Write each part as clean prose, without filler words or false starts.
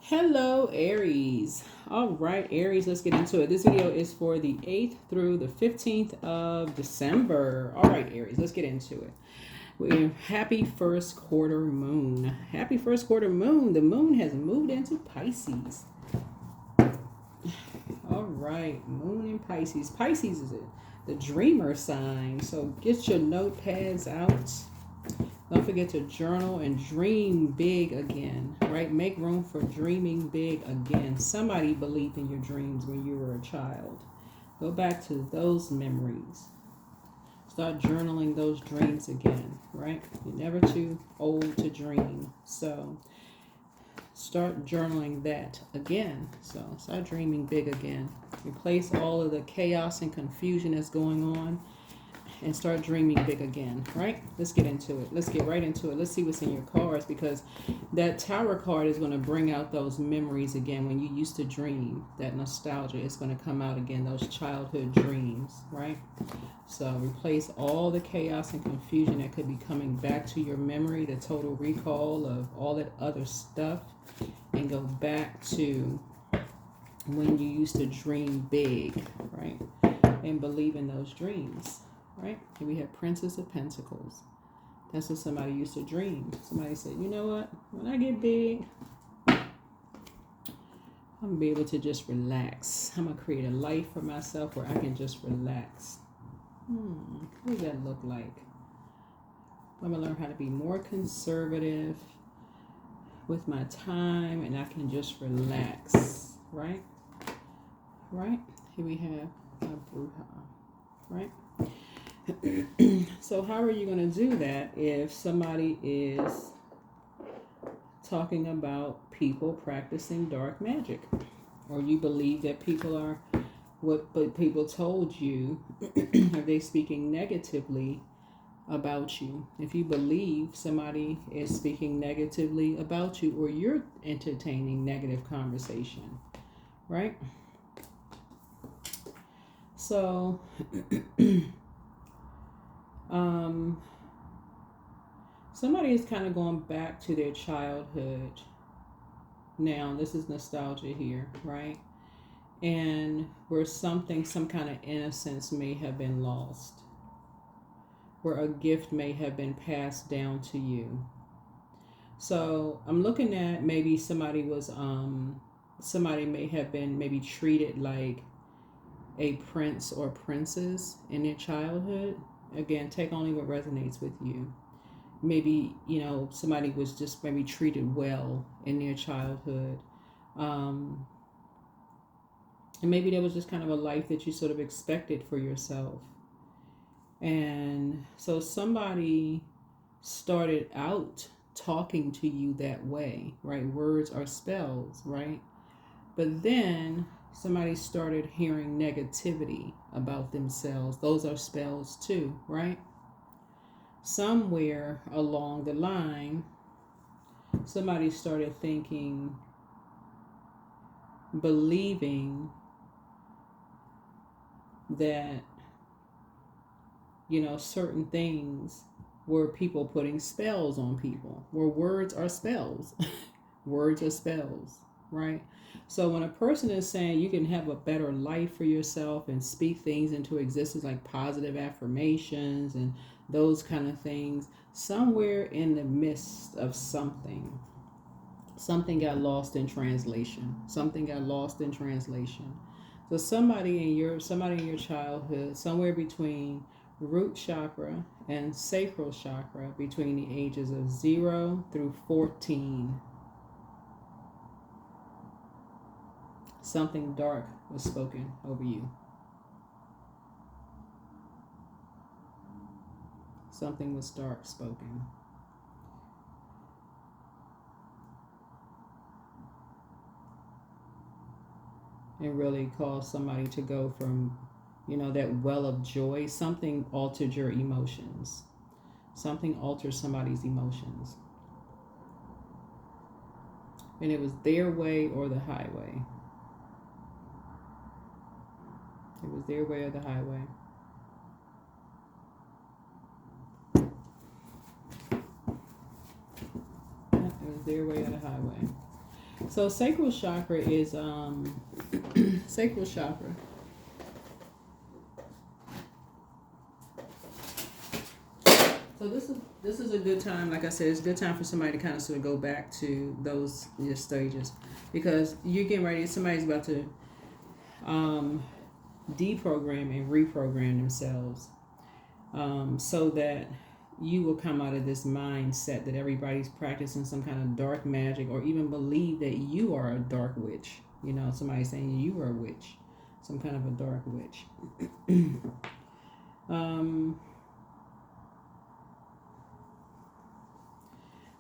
Hello, Aries. All right, Aries, let's get into it. This video is for the 8th through the 15th of December. All right, Aries, let's get into it. Happy first quarter moon. Happy first quarter moon. The moon has moved into Pisces. All right, moon in Pisces. Pisces is the dreamer sign. So get your notepads out. Don't forget to journal and dream big again, right? Make room for dreaming big again. Somebody believed in your dreams when you were a child. Go back to those memories. Start journaling those dreams again, right? You're never too old to dream. So start journaling that again. So start dreaming big again. Replace all of the chaos and confusion that's going on and start dreaming big again, right? Let's get into it. Let's get right into it. Let's see what's in your cards, because that Tower card is going to bring out those memories again. When you used to dream, that nostalgia is going to come out again, those childhood dreams, right? So replace all the chaos and confusion that could be coming back to your memory, the total recall of all that other stuff, and go back to when you used to dream big, right? And believe in those dreams. Right? Here we have Princess of Pentacles. That's what somebody used to dream. Somebody said, you know what? When I get big, I'm going to be able to just relax. I'm going to create a life for myself where I can just relax. What does that look like? I'm going to learn how to be more conservative with my time, and I can just relax. Right? Right? Here we have a Bruja. Right? So how are you going to do that if somebody is talking about people practicing dark magic, or you believe that people are what people told you? Are they speaking negatively about you? If you believe somebody is speaking negatively about you, or you're entertaining negative conversation, right? So somebody is kind of going back to their childhood. Now, this is nostalgia here, right? And where some kind of innocence may have been lost, where a gift may have been passed down to you. So I'm looking at maybe somebody may have been maybe treated like a prince or princess in their childhood. Again, take only what resonates with you. Maybe, somebody was just maybe treated well in their childhood. And maybe there was just kind of a life that you sort of expected for yourself. And so somebody started out talking to you that way, right? Words are spells, right? But then somebody started hearing negativity about themselves. Those are spells too, right? Somewhere along the line, somebody started thinking, believing that, certain things were people putting spells on people, where words are spells. Words are spells, right? So when a person is saying you can have a better life for yourself and speak things into existence, like positive affirmations and those kind of things, somewhere in the midst of something got lost in translation. Something got lost in translation. So somebody in your childhood, somewhere between root chakra and sacral chakra, between the ages of 0 through 14, something dark was spoken over you. Something was dark spoken. It really caused somebody to go from, that well of joy. Something altered your emotions. Something altered somebody's emotions. And it was their way or the highway. It was their way or the highway. It was their way or the highway. So sacral chakra is sacral chakra. So this is a good time. Like I said, it's a good time for somebody to kind of sort of go back to those stages, because you're getting ready. Somebody's about to deprogram and reprogram themselves, so that you will come out of this mindset that everybody's practicing some kind of dark magic, or even believe that you are a dark witch. You know, somebody saying you are a witch, some kind of a dark witch.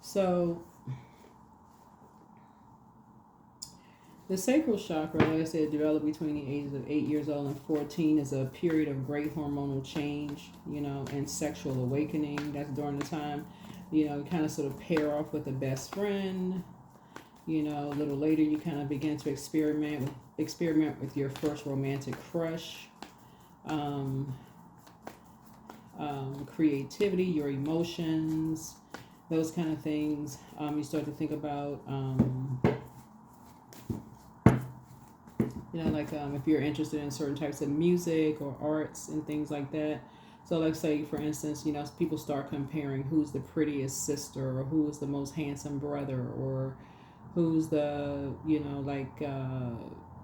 So the sacral chakra, like I said, developed between the ages of 8 years old and 14, is a period of great hormonal change, you know, and sexual awakening. That's during the time, you know, you kind of sort of pair off with a best friend. You know, a little later, you kind of begin to experiment with your first romantic crush, creativity, your emotions, those kind of things. You start to think about, you know, like if you're interested in certain types of music or arts and things like that. So like say, for instance, you know, people start comparing who's the prettiest sister, or who is the most handsome brother, or who's the, you know, like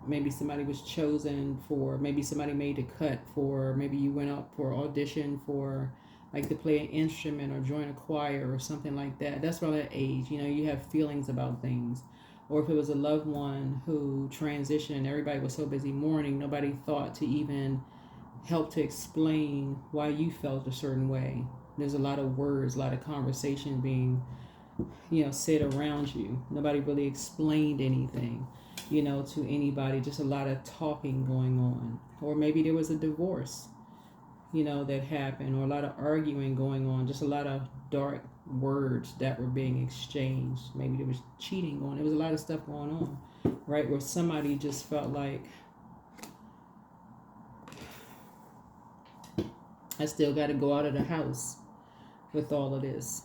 maybe somebody was chosen for, maybe somebody made a cut for, maybe you went up for audition for, like, to play an instrument or join a choir or something like that. That's around that age. You know, you have feelings about things. Or if it was a loved one who transitioned and everybody was so busy mourning, nobody thought to even help to explain why you felt a certain way. There's a lot of words, a lot of conversation being, you know, said around you. Nobody really explained anything, you know, to anybody. Just a lot of talking going on. Or maybe there was a divorce, you know, that happened, or a lot of arguing going on. Just a lot of dark words that were being exchanged. Maybe there was cheating going on. There was a lot of stuff going on, right? Where somebody just felt like, I still got to go out of the house with all of this.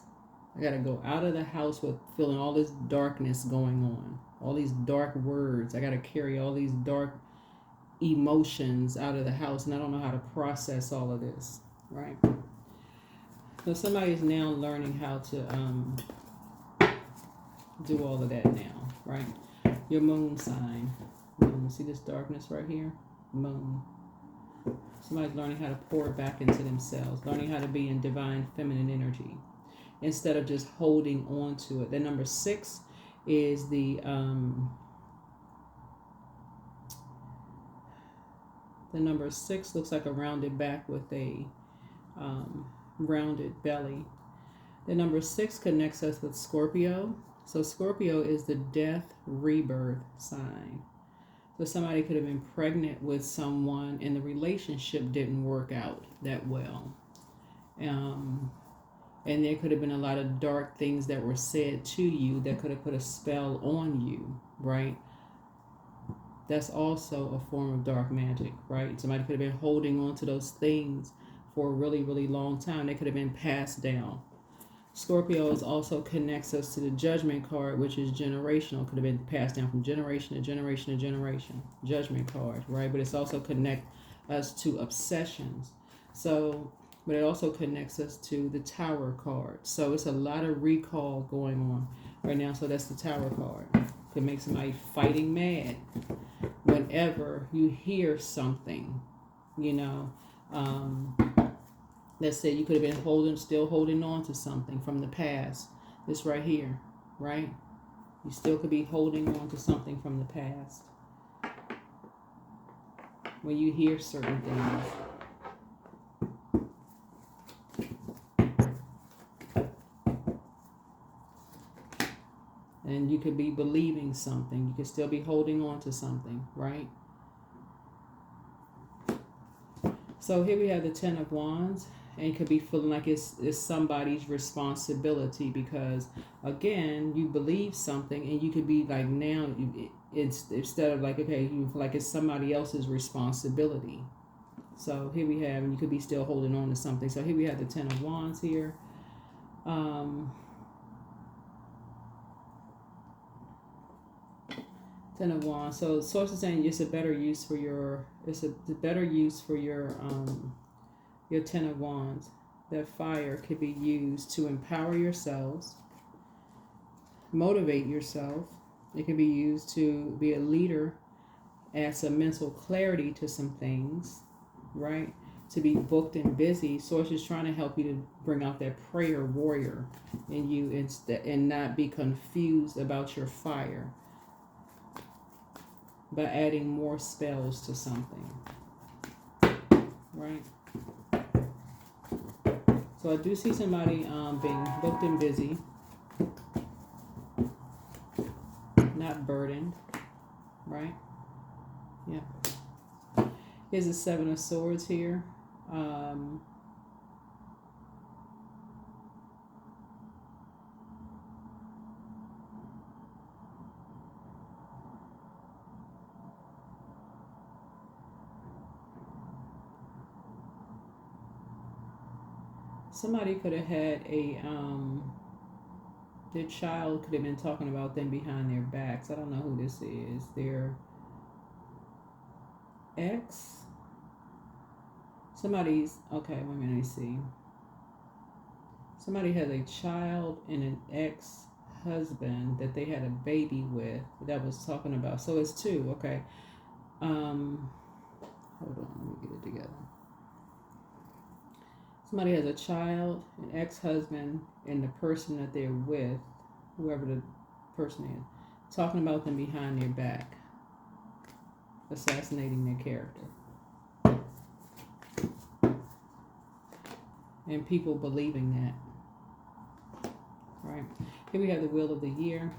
I got to go out of the house with feeling all this darkness going on, all these dark words. I got to carry all these dark emotions out of the house, and I don't know how to process all of this, right? So somebody is now learning how to do all of that now, right? Your moon sign. Moon. See this darkness right here? Moon. Somebody's learning how to pour it back into themselves, learning how to be in divine feminine energy instead of just holding on to it. The number 6 is the number 6 looks like a rounded back with a rounded belly. The number 6 connects us with Scorpio. So Scorpio is the death rebirth sign. So somebody could have been pregnant with someone and the relationship didn't work out that well. And there could have been a lot of dark things that were said to you that could have put a spell on you, right? That's also a form of dark magic, right? Somebody could have been holding on to those things for a really, really long time. They could have been passed down. Scorpio also connects us to the Judgment card, which is generational. Could have been passed down from generation to generation to generation. Judgment card, right? But it's also connect us to obsessions. So, but it also connects us to the Tower card. So it's a lot of recall going on right now. So that's the Tower card. Could make somebody fighting mad whenever you hear something, you know. Let's say you could have been still holding on to something from the past. This right here, right? You still could be holding on to something from the past when you hear certain things. And you could be believing something. You could still be holding on to something, right? So here we have the 10 of Wands. And you could be feeling like it's somebody's responsibility because, again, you believe something and you could be like, now it's instead of like, okay, you feel like it's somebody else's responsibility. So here we have, and you could be still holding on to something. So here we have the 10 of Wands here. Ten of Wands. So source is saying it's a better use for your, your Ten of Wands. That fire could be used to empower yourselves, motivate yourself. It can be used to be a leader, add some mental clarity to some things, right? To be booked and busy. Source is trying to help you to bring out that prayer warrior in you and not be confused about your fire by adding more spells to something, right? So I do see somebody being booked and busy, not burdened, right? Yeah. Here's the Seven of Swords here. Somebody could have had their child could have been talking about them behind their backs. I don't know who this is. Their ex? Somebody's, okay, wait a minute, let me see. Somebody has a child and an ex-husband that they had a baby with that was talking about. So it's two, okay. Hold on, let me get it together. Somebody has a child, an ex-husband, and the person that they're with, whoever the person is, talking about them behind their back, assassinating their character. And people believing that. Right? Here we have the Wheel of the Year.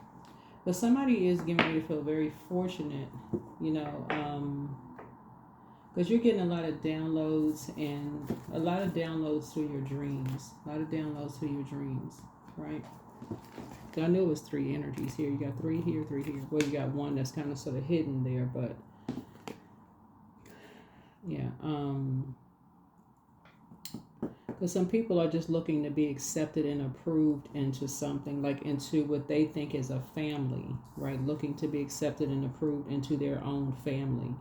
But somebody is getting ready to feel very fortunate, you know, because you're getting a lot of downloads and a lot of downloads through your dreams. A lot of downloads through your dreams, right? So I knew it was three energies here. You got three here, three here. Well, you got one that's kind of sort of hidden there, but yeah. Because some people are just looking to be accepted and approved into something, like into what they think is a family, right? Looking to be accepted and approved into their own family.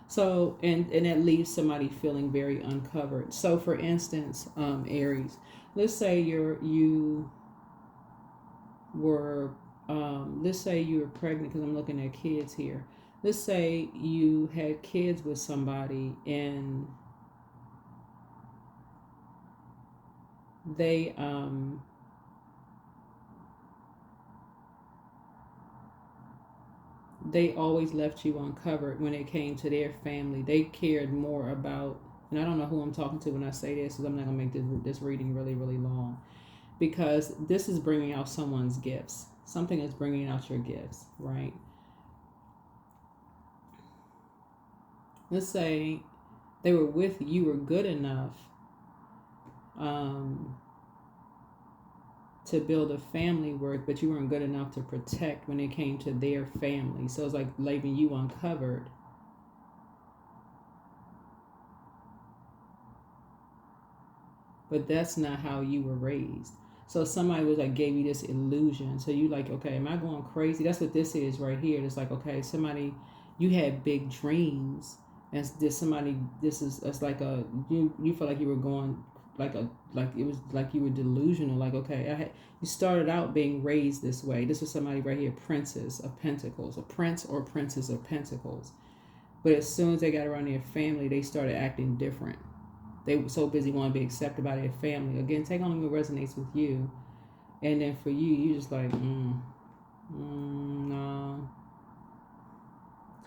So, and that leaves somebody feeling very uncovered. So, for instance, Aries, let's say you were pregnant, because I'm looking at kids here. Let's say you had kids with somebody and they always left you uncovered when it came to their family. They cared more about, and I don't know who I'm talking to when I say this, because I'm not going to make this reading really, really long, because this is bringing out someone's gifts. Something is bringing out your gifts, right? Let's say they were with you, were good enough to build a family work, but you weren't good enough to protect when it came to their family. So it's like leaving you uncovered. But that's not how you were raised. So somebody was like, gave you this illusion. So you like, okay, am I going crazy? That's what this is right here. It's like, okay, somebody, you had big dreams. And it's like you felt like you were going like it was like you were delusional. Like, okay, you started out being raised this way. This was somebody right here, Princess of Pentacles, a prince or princess of Pentacles. But as soon as they got around their family, they started acting different. They were so busy wanting to be accepted by their family. Again, take on what resonates with you. And then for you just like, no.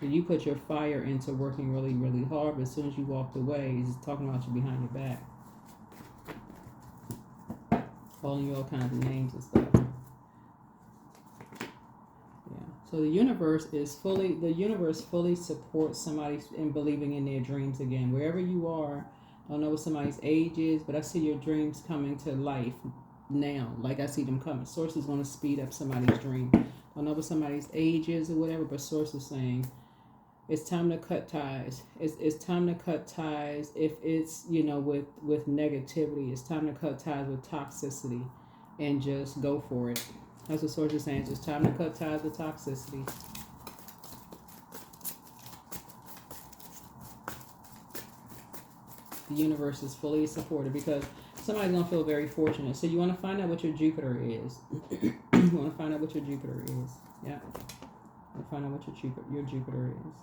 So you put your fire into working really, really hard, but as soon as you walked away, he's just talking about you behind your back. Calling you all kinds of names and stuff. Yeah. So the universe fully supports somebody in believing in their dreams again. Wherever you are, I don't know what somebody's age is, but I see your dreams coming to life now. Like I see them coming. Source is going to speed up somebody's dream. I don't know what somebody's age is or whatever, but Source is saying it's time to cut ties. It's time to cut ties if it's, with negativity. It's time to cut ties with toxicity and just go for it. That's what Source is saying. It's just time to cut ties with toxicity. The universe is fully supported because somebody's going to feel very fortunate. So you want to find out what your Jupiter is. You want to find out what your Jupiter is. Yeah. You find out what your Jupiter is.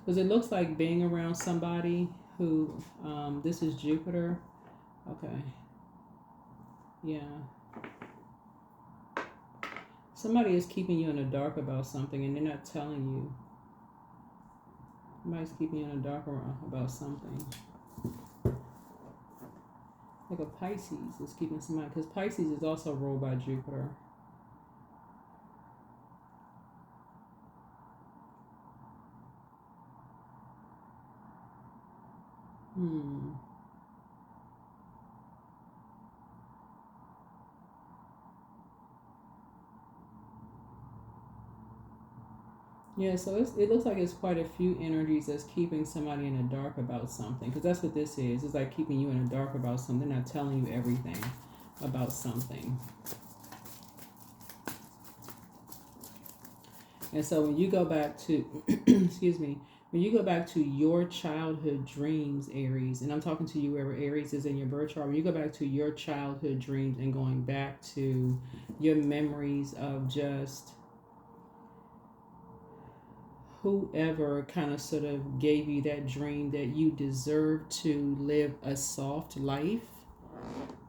Because it looks like being around somebody who, this is Jupiter. Okay. Yeah. Somebody is keeping you in the dark about something and they're not telling you. Somebody's keeping you in the dark about something. Like a Pisces is keeping somebody, because Pisces is also ruled by Jupiter. Yeah, so it looks like it's quite a few energies that's keeping somebody in the dark about something. Because that's what this is. It's like keeping you in the dark about something, not telling you everything about something. And so when you go back to, excuse me, when you go back to your childhood dreams, Aries, and I'm talking to you wherever Aries is in your birth chart, when you go back to your childhood dreams and going back to your memories of just whoever kind of sort of gave you that dream that you deserve to live a soft life.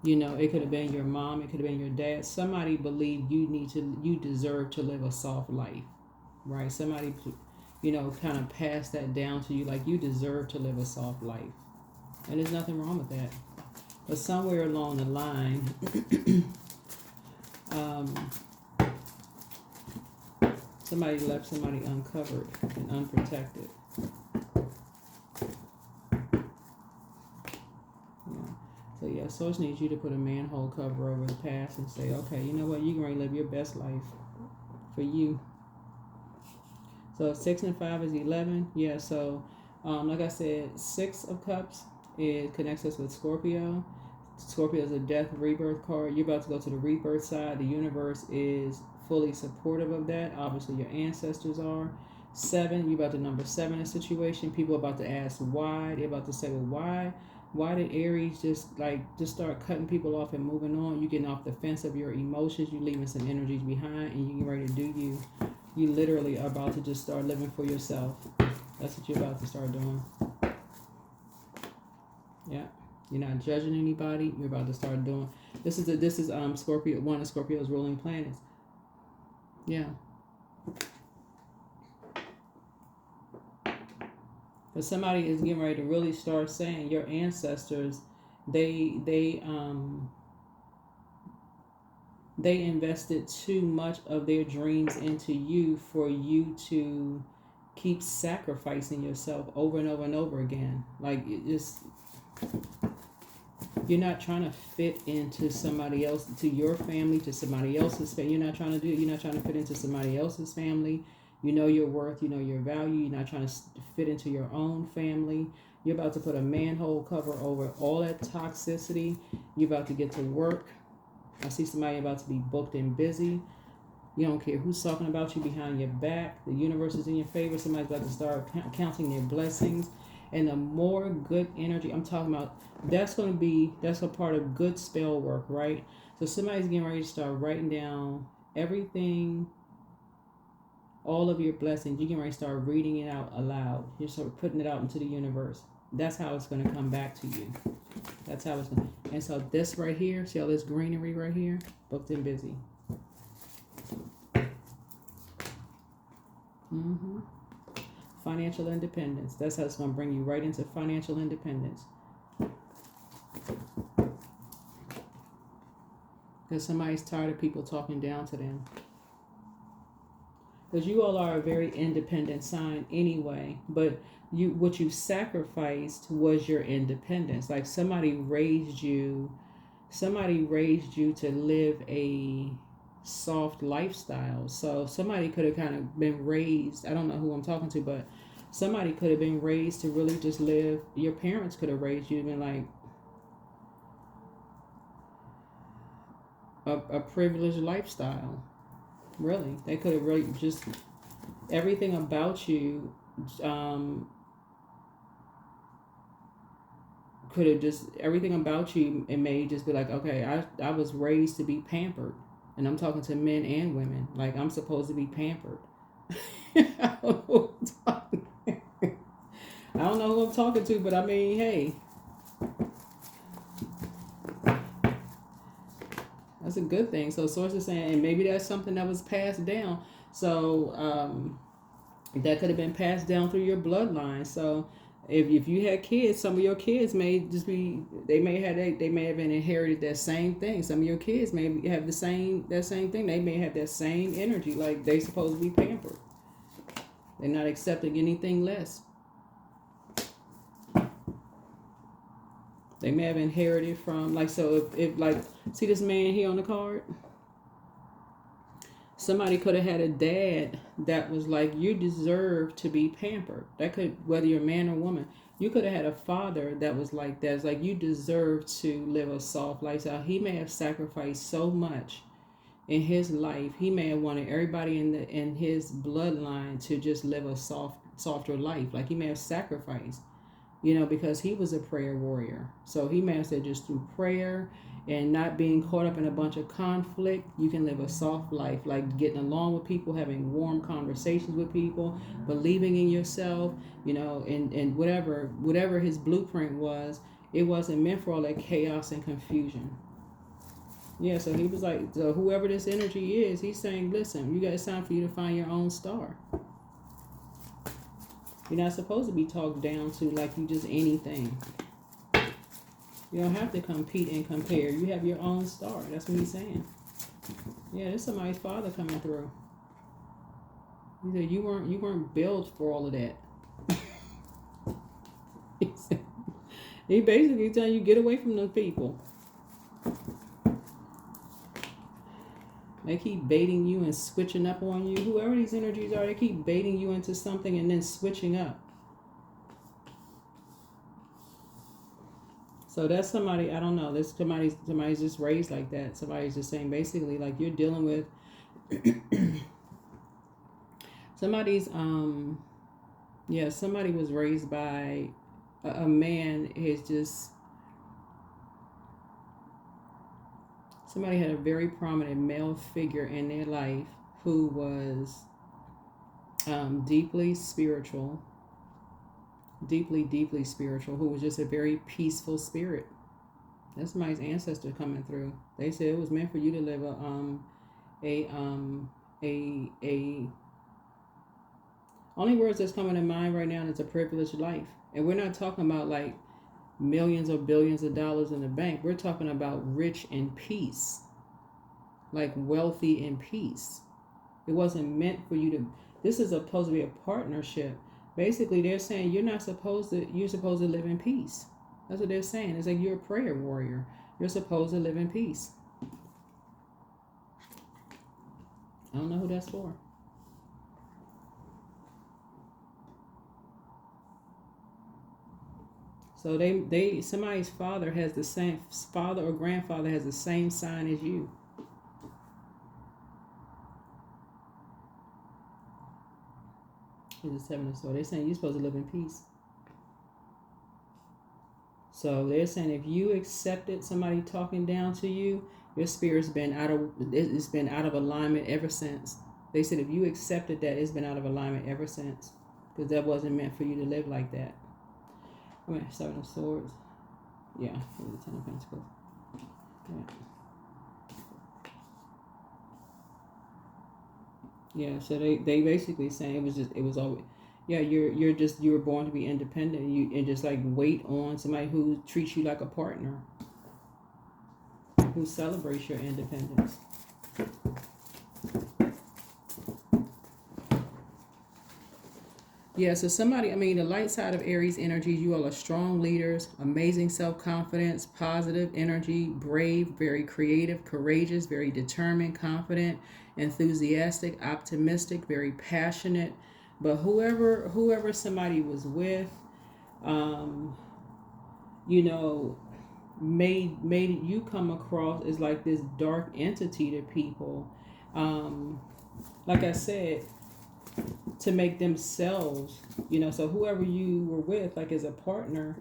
You know, it could have been your mom, it could have been your dad. Somebody believed you deserve to live a soft life, right? Somebody, you know, kind of passed that down to you, like you deserve to live a soft life. And there's nothing wrong with that. But somewhere along the line, somebody left somebody uncovered and unprotected. Yeah. So yeah, Source needs you to put a manhole cover over the past and say, okay, you know what, you can really live your best life for you. So 6 and 5 is 11. Yeah, so like I said, 6 of Cups connects us with Scorpio. Scorpio is a death rebirth card. You're about to go to the rebirth side. The universe is fully supportive of that. Obviously, your ancestors are. 7, you're about to number 7 a situation. People are about to ask why. They're about to say, well, why did Aries just start cutting people off and moving on? You getting off the fence of your emotions. You leaving some energies behind, and you getting ready to do you. You literally are about to just start living for yourself. That's what you're about to start doing. Yeah. You're not judging anybody. You're about to start doing. This is Scorpio, one of Scorpio's ruling planets. Yeah. But somebody is getting ready to really start saying your ancestors, they invested too much of their dreams into you for you to keep sacrificing yourself over and over and over again. Like it just, you're not trying to fit into somebody else, to your family, to somebody else's family. You're not trying to fit into somebody else's family. You know your worth, you know your value. You're not trying to fit into your own family. You're about to put a manhole cover over all that toxicity. You're about to get to work. I see somebody about to be booked and busy. You don't care who's talking about you behind your back. The universe is in your favor. Somebody's about to start counting their blessings. And the more good energy, I'm talking about, that's a part of good spell work, right? So somebody's getting ready to start writing down everything, all of your blessings. You're getting ready to start reading it out aloud. You're sort of putting it out into the universe. That's how it's going to come back to you. That's how it's going to. And so this right here, see all this greenery right here? Booked and busy. Financial independence. That's how it's going to bring you right into financial independence. Because somebody's tired of people talking down to them. Because you all are a very independent sign anyway, but what you sacrificed was your independence. Like somebody raised you to live a soft lifestyle. So somebody could have kind of been raised, I don't know who I'm talking to, but somebody could have been raised to really just live, your parents could have raised you to be like a privileged lifestyle. Really, they could have really just, everything about you could have just, everything about you, it may just be like, okay, I was raised to be pampered. And I'm talking to men and women. Like, I'm supposed to be pampered. I don't know who I'm talking to, but I mean, hey, that's a good thing. So source is saying, and maybe that's something that was passed down. So that could have been passed down through your bloodline. So if you had kids, some of your kids may just be, they may have been inherited that same thing. Some of your kids may have that same thing. They may have that same energy, like they supposed to be pampered. They're not accepting anything less. They may have inherited from, like, so if like, see this man here on the card? Somebody could have had a dad that was like, you deserve to be pampered. That could, whether you're a man or woman, you could have had a father that was like that. It's like, you deserve to live a soft lifestyle. He may have sacrificed so much in his life. He may have wanted everybody in his bloodline to just live a softer life. Like, he may have sacrificed, because he was a prayer warrior. So he may have said, just through prayer and not being caught up in a bunch of conflict, you can live a soft life, like getting along with people, having warm conversations with people, believing in yourself, and whatever his blueprint was, it wasn't meant for all that chaos and confusion. Yeah, so he was like, so whoever this energy is, he's saying, listen, it's time for you to find your own star. You're not supposed to be talked down to like you just anything. You don't have to compete and compare. You have your own star. That's what he's saying. Yeah, there's somebody's father coming through. He said you weren't built for all of that. He basically telling you, get away from those people. They keep baiting you and switching up on you. Whoever these energies are, they keep baiting you into something and then switching up. So that's somebody, I don't know, somebody's just raised like that. Somebody's just saying basically like you're dealing with somebody's somebody was raised by a man is just, somebody had a very prominent male figure in their life who was deeply spiritual, who was just a very peaceful spirit. That's somebody's ancestor coming through. They said it was meant for you to live a only words that's coming to mind right now is a privileged life. And we're not talking about like millions or billions of dollars in the bank. We're talking about rich in peace, like wealthy in peace. It wasn't meant for you to, this is supposed to be a partnership. Basically, they're saying you're supposed to live in peace. That's what they're saying. It's like you're a prayer warrior. You're supposed to live in peace. I don't know who that's for. So somebody's father has the same, father or grandfather has the same sign as you. It's a 7 of swords. They're saying you're supposed to live in peace. So they're saying if you accepted somebody talking down to you, your spirit's been out of alignment ever since. They said if you accepted that, it's been out of alignment ever since, because that wasn't meant for you to live like that. I mean, 7 of swords. Yeah, it was a 10 of pentacles. Yeah, so they basically saying it was always, you were born to be independent, and just like wait on somebody who treats you like a partner, who celebrates your independence. Yeah, so the light side of Aries energy, you all are strong leaders, amazing self-confidence, positive energy, brave, very creative, courageous, very determined, confident, enthusiastic, optimistic, very passionate. But whoever somebody was with, made you come across as like this dark entity to people. Like I said, to make themselves, you know, so whoever you were with, like as a partner,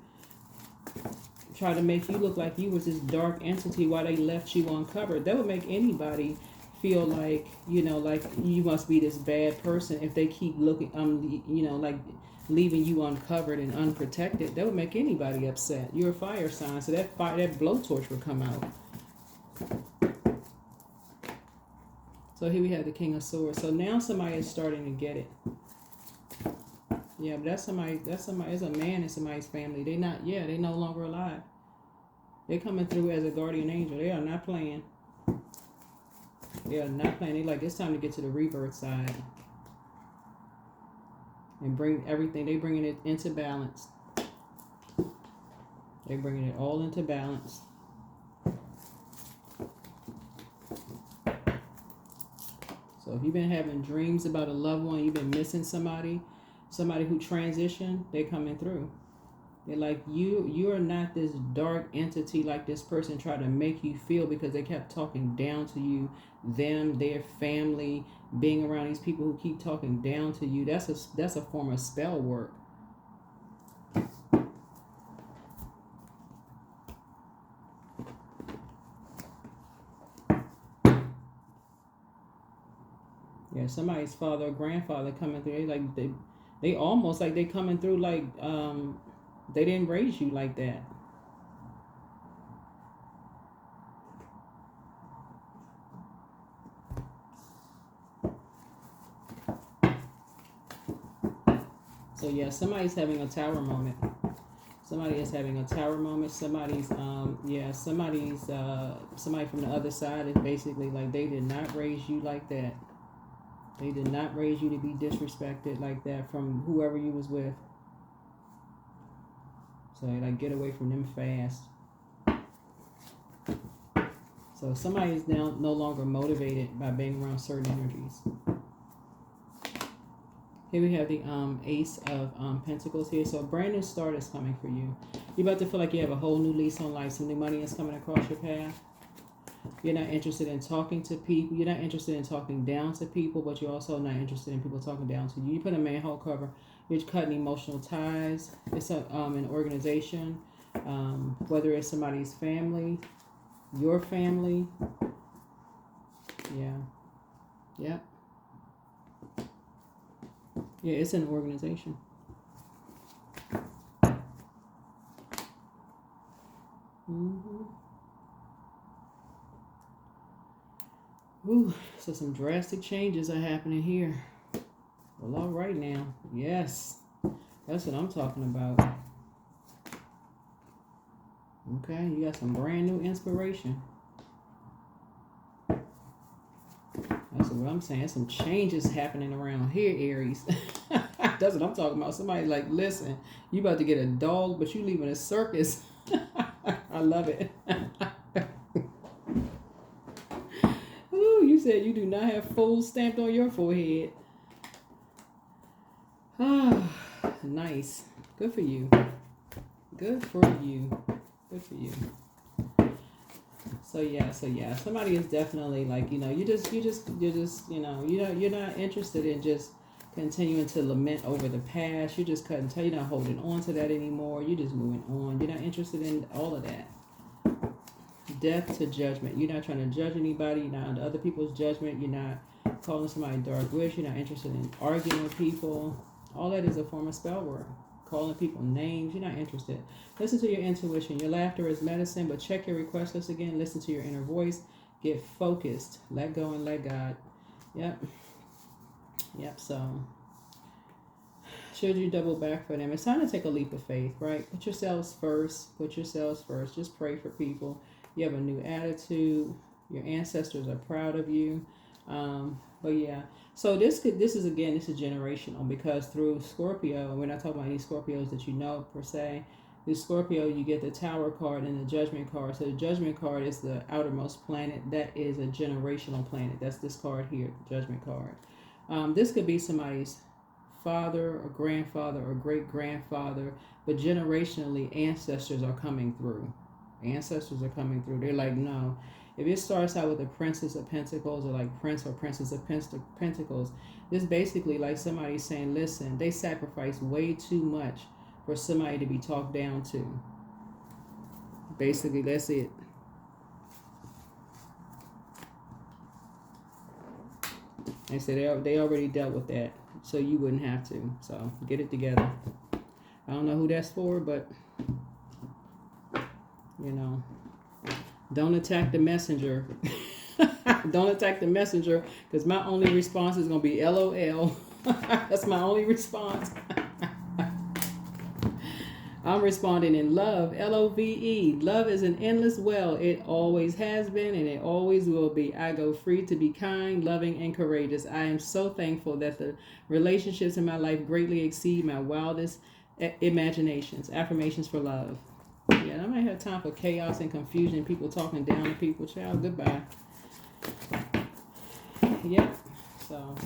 try to make you look like you was this dark entity while they left you uncovered. That would make anybody feel like, you know, like you must be this bad person if they keep looking, you know, like leaving you uncovered and unprotected. That would make anybody upset. You're a fire sign, so that blowtorch would come out. So here we have the King of Swords. So now somebody is starting to get it. Yeah, but that's somebody, it's a man in somebody's family. They no longer alive. They're coming through as a guardian angel. They are not playing. They are not playing. They like, it's time to get to the rebirth side. And bring everything, they bringing it into balance. They're bringing it all into balance. So if you've been having dreams about a loved one, you've been missing somebody who transitioned, they're coming through. They're like, you are not this dark entity like this person tried to make you feel, because they kept talking down to you, them, their family, being around these people who keep talking down to you. That's a form of spell work. Yeah, somebody's father or grandfather coming through. They almost like they coming through like they didn't raise you like that. So yeah, somebody's having a tower moment. Somebody is having a tower moment. Somebody from the other side is basically like, they did not raise you like that. They did not raise you to be disrespected like that from whoever you was with. So like, get away from them fast. So somebody is now no longer motivated by being around certain energies. Here we have the Ace of Pentacles here. So a brand new start is coming for you. You're about to feel like you have a whole new lease on life. Some new money is coming across your path. You're not interested in talking to people. You're not interested in talking down to people, but you're also not interested in people talking down to you. You put a manhole cover. You're cutting emotional ties. It's an organization, whether it's somebody's family, your family. Yeah. Yep. Yeah, it's an organization. Mm-hmm. Ooh, so some drastic changes are happening here. Well, all right now. Yes. That's what I'm talking about. Okay, you got some brand new inspiration. That's what I'm saying. Some changes happening around here, Aries. That's what I'm talking about. Somebody like, listen, you about to get a dog, but you leaving a circus. I love it. Ooh, you said you do not have fools stamped on your forehead. Ah, nice. Good for you. Good for you. Good for you. So yeah. Somebody is definitely like, you know, you're just, you know, you're not interested in just continuing to lament over the past. You're just cutting tail. You're not holding on to that anymore. You're just moving on. You're not interested in all of that. Death to judgment. You're not trying to judge anybody. You're not under other people's judgment. You're not calling somebody dark wish. You're not interested in arguing with people. All that is a form of spell work. Calling people names. You're not interested. Listen to your intuition. Your laughter is medicine, but check your request list again. Listen to your inner voice. Get focused. Let go and let God. Yep. So should you double back for them? It's time to take a leap of faith, right? Put yourselves first. Just pray for people. You have a new attitude. Your ancestors are proud of you. But yeah, so this is generational, because through Scorpio, and we're not talking about any Scorpios that you know per se. Through Scorpio, you get the Tower card and the Judgment card. So the Judgment card is the outermost planet. That is a generational planet. That's this card here, the Judgment card. This could be somebody's father or grandfather or great grandfather, but generationally, ancestors are coming through. They're like, no, If it starts out with a Princess of Pentacles or like Prince or Princess of Pentacles, this basically like somebody saying, listen, they sacrifice way too much for somebody to be talked down to. Basically, that's it. They said they already dealt with that, so you wouldn't have to. So get it together. I don't know who that's for, but you know, don't attack the messenger. Don't attack the messenger, because my only response is going to be LOL. That's my only response. I'm responding in love, LOVE. Love is an endless well. It always has been and it always will be. I go free to be kind, loving, and courageous. I am so thankful that the relationships in my life greatly exceed my wildest imaginations. Affirmations for love. Yeah, I might have time for chaos and confusion, people talking down to people. Child, goodbye. Yep. So...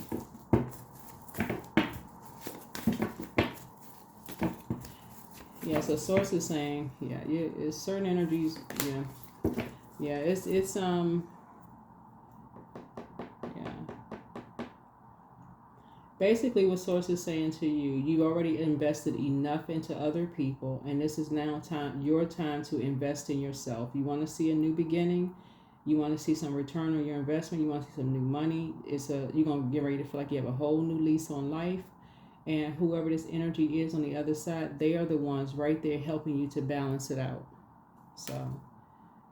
yeah, so source is saying, yeah, it's certain energies, yeah, it's yeah. Basically, what source is saying to you, you've already invested enough into other people, and this is now your time to invest in yourself. You want to see a new beginning, you want to see some return on your investment, you want to see some new money. You're gonna get ready to feel like you have a whole new lease on life. And whoever this energy is on the other side, they are the ones right there helping you to balance it out. So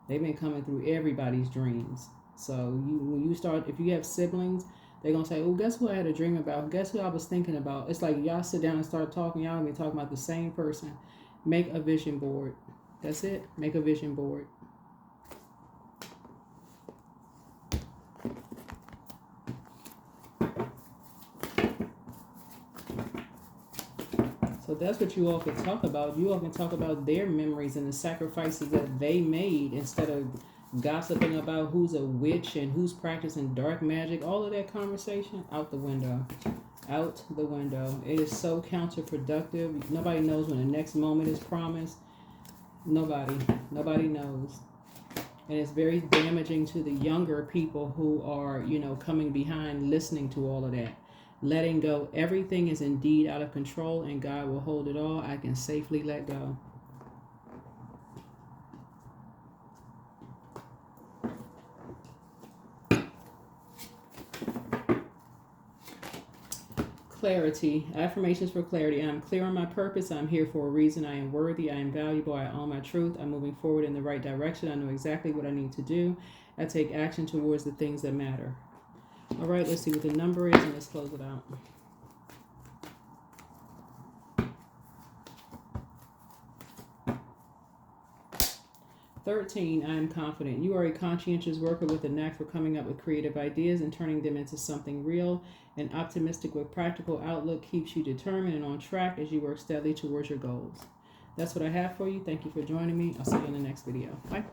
they've been coming through everybody's dreams. So when you start, if you have siblings, they're going to say, oh, guess who I had a dream about? Guess who I was thinking about? It's like y'all sit down and start talking. Y'all going to be talking about the same person. Make a vision board. That's it. Make a vision board. So that's what you all can talk about. You all can talk about their memories and the sacrifices that they made, instead of gossiping about who's a witch and who's practicing dark magic. All of that conversation, out the window. Out the window. It is so counterproductive. Nobody knows when the next moment is promised. Nobody knows. And it's very damaging to the younger people who are, coming behind, listening to all of that. Letting go. Everything is indeed out of control, and God will hold it all. I can safely let go. Clarity. Affirmations for clarity. I am clear on my purpose. I am here for a reason. I am worthy. I am valuable. I own my truth. I'm moving forward in the right direction. I know exactly what I need to do. I take action towards the things that matter. All right, let's see what the number is, and let's close it out. "13, I am confident. You are a conscientious worker with a knack for coming up with creative ideas and turning them into something real. An optimistic with practical outlook keeps you determined and on track as you work steadily towards your goals." That's what I have for you. Thank you for joining me. I'll see you in the next video. Bye.